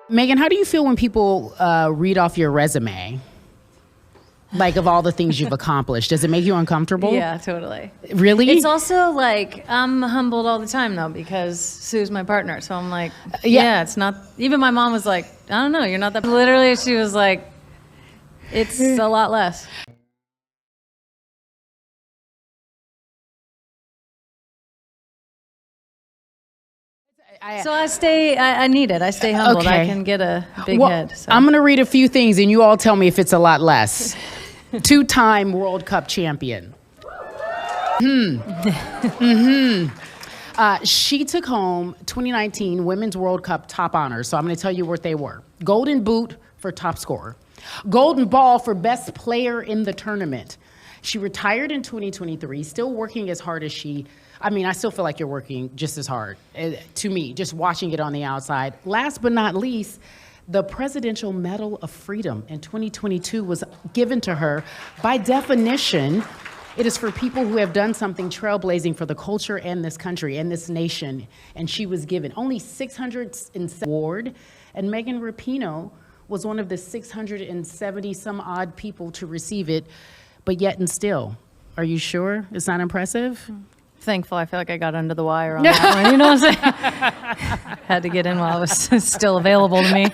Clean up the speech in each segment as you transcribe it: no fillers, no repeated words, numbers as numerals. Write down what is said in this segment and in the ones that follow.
Megan, how do you feel when people read off your resume? Like, of all the things you've accomplished, does it make you uncomfortable? Yeah, totally. Really? It's also like, I'm humbled all the time though, because Sue's my partner. So I'm like, yeah, it's not, even my mom was like, I don't know, you're not that, literally she was like, it's a lot less. So I need it. I stay humbled. Okay. I can get a big head. So. I'm going to read a few things and you all tell me if it's a lot less. Two-time World Cup champion. She took home 2019 Women's World Cup top honors. So I'm going to tell you what they were. Golden Boot for top scorer. Golden Ball for best player in the tournament. She retired in 2023, still working as hard as I still feel like you're working just as hard, to me, just watching it on the outside. Last but not least, the Presidential Medal of Freedom in 2022 was given to her. By definition, it is for people who have done something trailblazing for the culture and this country and this nation. And she was given only 607 award. And Megan Rapinoe was one of the 670 some odd people to receive it, but yet and still. Are you sure it's not impressive? Thankful. I feel like I got under the wire on that one. You know what I'm saying? Had to get in while it was still available to me.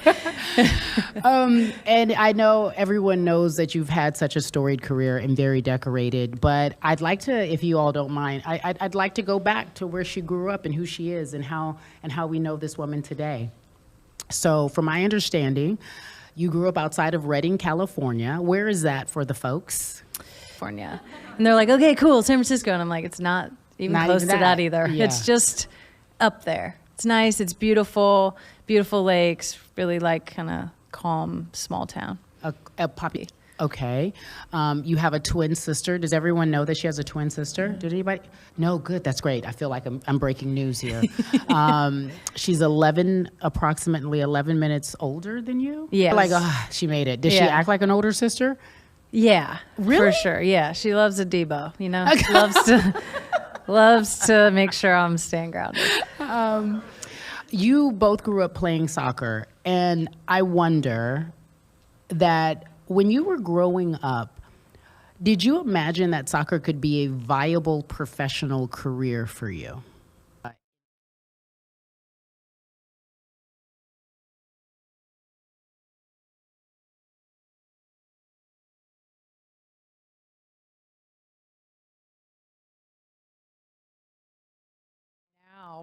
And I know everyone knows that you've had such a storied career and very decorated, but I'd like to, if you all don't mind, I'd like to go back to where she grew up and who she is and how we know this woman today. So from my understanding, you grew up outside of Redding, California. Where is that for the folks? California. And they're like, okay, cool, San Francisco. And I'm like, it's not even close to that either. Yeah. It's just up there. It's nice. It's beautiful, beautiful lakes, really like kind of calm, small town. A poppy. Okay. You have a twin sister. Does everyone know that she has a twin sister? Did anybody? No, good. That's great. I feel like I'm breaking news here. She's approximately 11 minutes older than you? Yeah. Like, she made it. Does she act like an older sister? Yeah, really? For sure. Yeah, she loves a Debo, you know? Loves to make sure I'm staying grounded. You both grew up playing soccer, and I wonder that when you were growing up, did you imagine that soccer could be a viable professional career for you?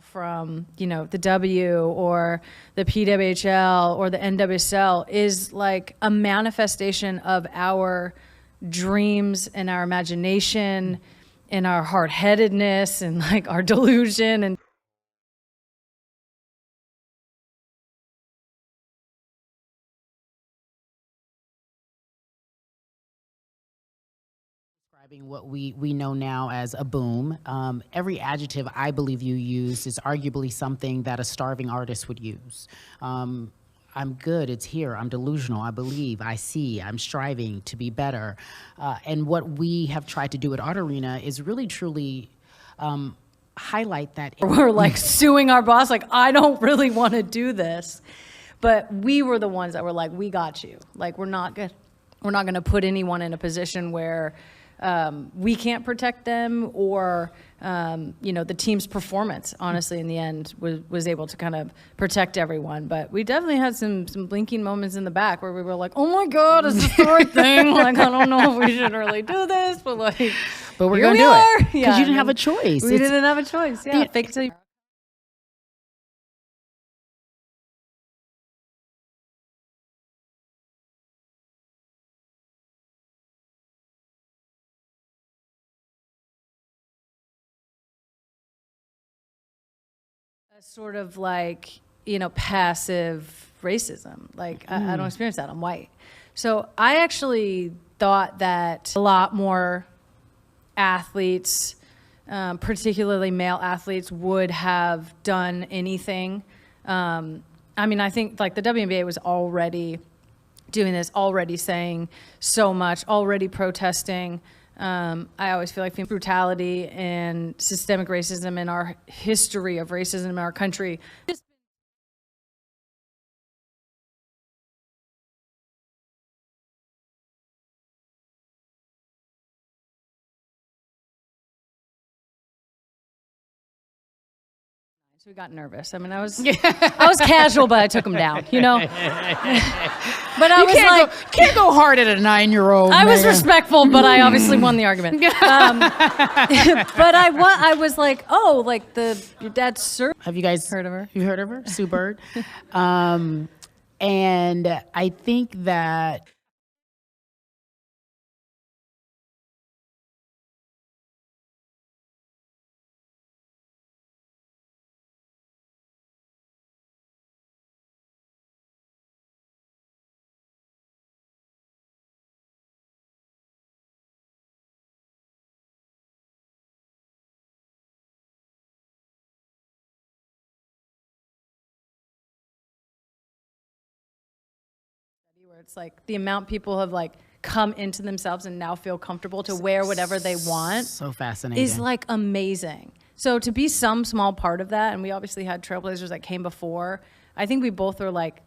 From the W or the PWHL or the NWSL is like a manifestation of our dreams and our imagination and our hard-headedness and like our delusion and what we know now as a boom. Every adjective I believe you use is arguably something that a starving artist would use. I'm good, it's here, I'm delusional, I believe, I see, I'm striving to be better. And what we have tried to do at Art Arena is really truly highlight that. We're like suing our boss, like, I don't really want to do this. But we were the ones that were like, we got you. Like, we're not going to put anyone in a position where we can't protect them or, the team's performance, honestly, in the end, was able to kind of protect everyone. But we definitely had some blinking moments in the back where we were like, oh my God, is this the right thing? Like, I don't know if we should really do this, but we're going to do it. Because you didn't have a choice. We didn't have a choice, yeah. Fake till you sort of like, passive racism. Like, I don't experience that. I'm white. So I actually thought that a lot more athletes, particularly male athletes, would have done anything. I think like the WNBA was already doing this, already saying so much, already protesting. I always feel like brutality and systemic racism in our history of racism in our country So we got nervous. I mean, I was casual, but I took him down, But I can't go hard at a 9-year-old. I was respectful, but I obviously won the argument. But I was like, oh, like your dad's Sir. Have you guys heard of her? You heard of her, Sue Bird? And I think that. Where it's like the amount people have like come into themselves and now feel comfortable to wear whatever they want. So fascinating. Is like amazing. So to be some small part of that, and we obviously had trailblazers that came before, I think we both are like,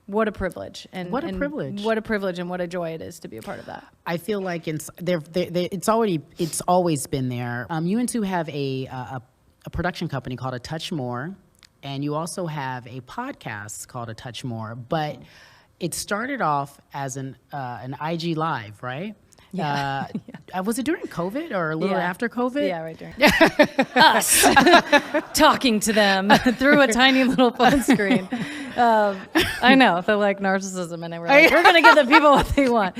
what a privilege. And what a privilege. What a privilege and what a joy it is to be a part of that. I feel like it's always been there. You and Sue have a production company called A Touch More, and you also have a podcast called A Touch More, but it started off as an IG Live, right? Yeah. Was it during COVID or a little after COVID? Yeah, right during. Us talking to them through a tiny little phone screen. I know, the like narcissism, and we're like, we're going to give the people what they want.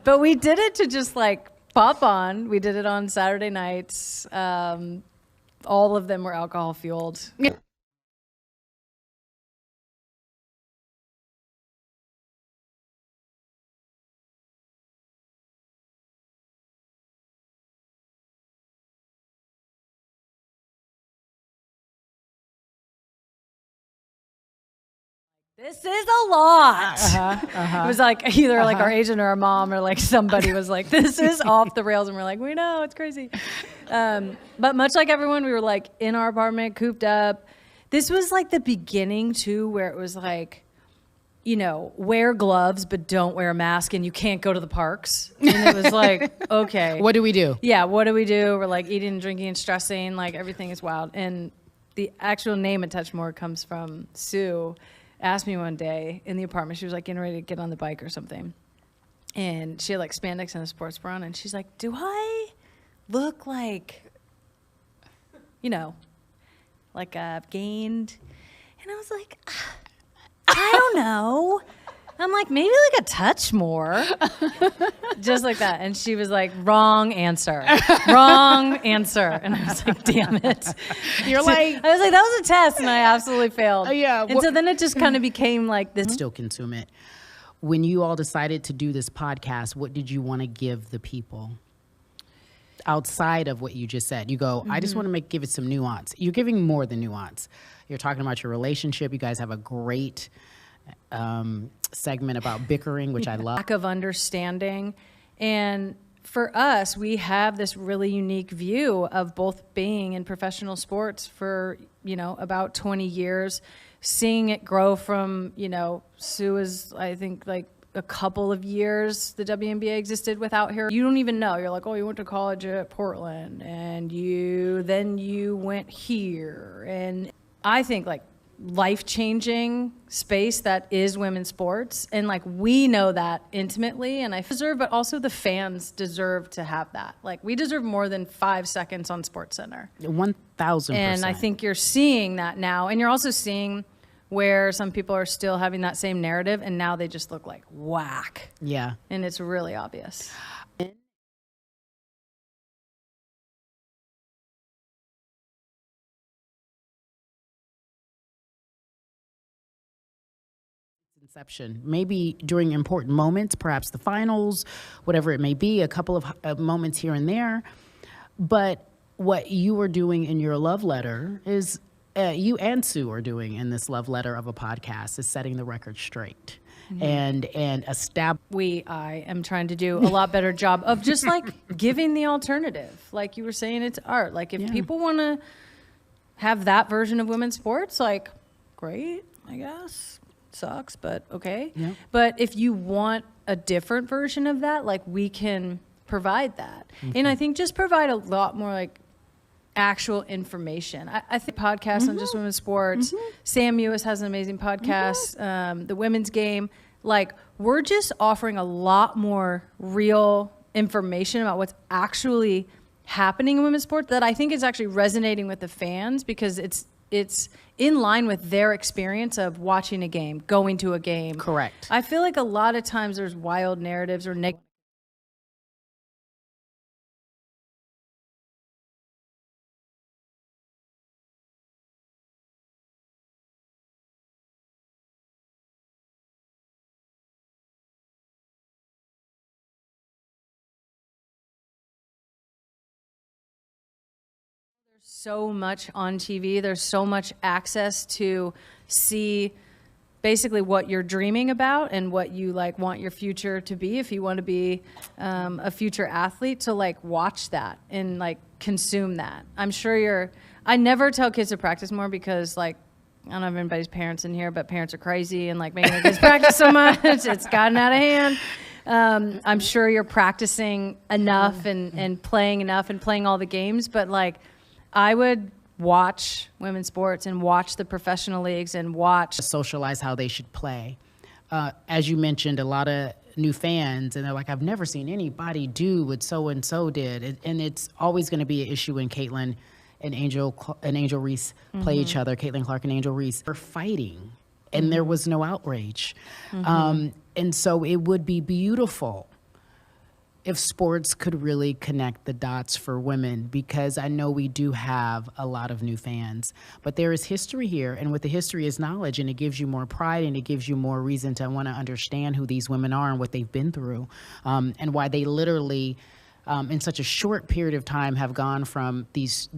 But we did it to just like pop on. We did it on Saturday nights. All of them were alcohol fueled. This is a lot. It was like either like our agent or our mom or like somebody was like, this is off the rails. And we're like, we know, it's crazy. But much like everyone, we were like in our apartment, cooped up. This was like the beginning too, where it was like, wear gloves, but don't wear a mask and you can't go to the parks. And it was like, okay. What do we do? Yeah, what do we do? We're like eating and drinking and stressing. Like everything is wild. And the actual name A Touch More comes from Sue. Asked me one day in the apartment, she was like getting ready to get on the bike or something, and she had like spandex and a sports bra on, and she's like, do I look like like I've gained? And I was like, I don't know. I'm like, maybe like a touch more. Just like that. And she was like, wrong answer. Wrong answer. And I was like, damn it. You're like... I was like, that was a test, and I absolutely failed. Yeah. And so then it just kind of became like this. Still consume it. When you all decided to do this podcast, what did you want to give the people? Outside of what you just said. You go, I just want to give it some nuance. You're giving more than nuance. You're talking about your relationship. You guys have a great... segment about bickering, which I love. Lack of understanding. And for us, we have this really unique view of both being in professional sports for, about 20 years, seeing it grow from, Sue is, I think, like a couple of years the WNBA existed without her. You don't even know. You're like, oh, you went to college at Portland, and then you went here. And I think like life-changing space that is women's sports, and like we know that intimately, and I deserve, but also the fans deserve to have that. Like we deserve more than 5 seconds on SportsCenter. 1,000%. And I think you're seeing that now, and you're also seeing where some people are still having that same narrative, and now they just look like whack. Yeah, and it's really obvious. Inception, maybe during important moments, perhaps the finals, whatever it may be, a couple of moments here and there. But what you are doing in your love letter is, you and Sue are doing in this love letter of a podcast, is setting the record straight. And I am trying to do a lot better job of just like giving the alternative. Like you were saying, it's art. Like if people want to have that version of women's sports, like great, I guess. Sucks, but okay. Yeah. But if you want a different version of that, like we can provide that. And I think just provide a lot more like actual information. I think podcasts on just women's sports. Sam Ewis has an amazing podcast, The Women's Game. Like, we're just offering a lot more real information about what's actually happening in women's sports that I think is actually resonating with the fans, because it's in line with their experience of watching a game, going to a game. Correct. I feel like a lot of times there's wild narratives or negative. So much on TV. There's so much access to see basically what you're dreaming about and what you like want your future to be if you want to be a future athlete. So like watch that and like consume that. I'm sure I never tell kids to practice more because like, I don't know if anybody's parents in here, but parents are crazy and like making their kids practice so much. It's gotten out of hand. I'm sure you're practicing enough and playing enough and playing all the games, but like, I would watch women's sports and watch the professional leagues and watch. Socialize how they should play. As you mentioned, a lot of new fans, and they're like, I've never seen anybody do what so-and-so did. And it's always going to be an issue when Caitlin and Angel Reese play each other, Caitlin Clark and Angel Reese. They're fighting, and there was no outrage. And so it would be beautiful if sports could really connect the dots for women, because I know we do have a lot of new fans, but there is history here, and with the history is knowledge, and it gives you more pride, and it gives you more reason to want to understand who these women are and what they've been through, and why they literally, in such a short period of time, have gone from these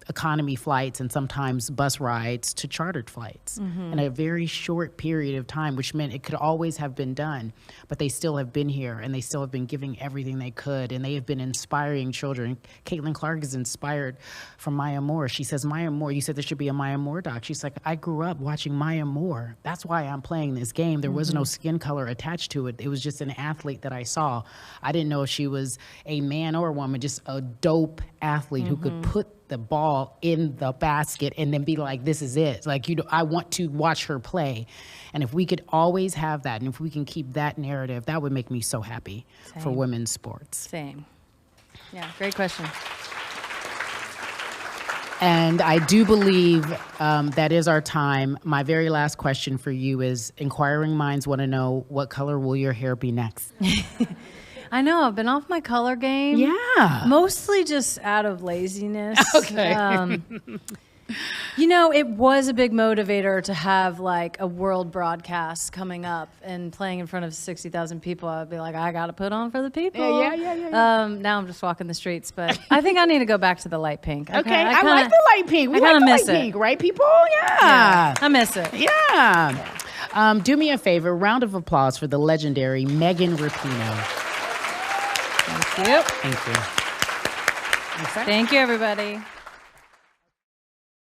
economy flights and sometimes bus rides to chartered flights in a very short period of time, which meant it could always have been done, but they still have been here, and they still have been giving everything they could, and they have been inspiring children. Caitlin Clark is inspired from Maya Moore. She says, Maya Moore, you said there should be a Maya Moore doc. She's like, I grew up watching Maya Moore. That's why I'm playing this game. There was no skin color attached to it. It was just an athlete that I saw. I didn't know if she was a man or a woman, just a dope athlete who could put the ball in the basket and then be like, this is it. Like, I want to watch her play. And if we could always have that, and if we can keep that narrative, that would make me so happy for women's sports. Same. Yeah, great question. And I do believe that is our time. My very last question for you is, inquiring minds want to know, what color will your hair be next? I know, I've been off my color game. Yeah. Mostly just out of laziness. Okay. It was a big motivator to have like a world broadcast coming up and playing in front of 60,000 people. I'd be like, I got to put on for the people. Yeah. Now I'm just walking the streets, but I think I need to go back to the light pink. I like the light pink. We like the light pink, right, people? Yeah. I miss it. Yeah. Do me a favor, round of applause for the legendary Megan Rapinoe. Thank you. Thank you. Thank you, everybody.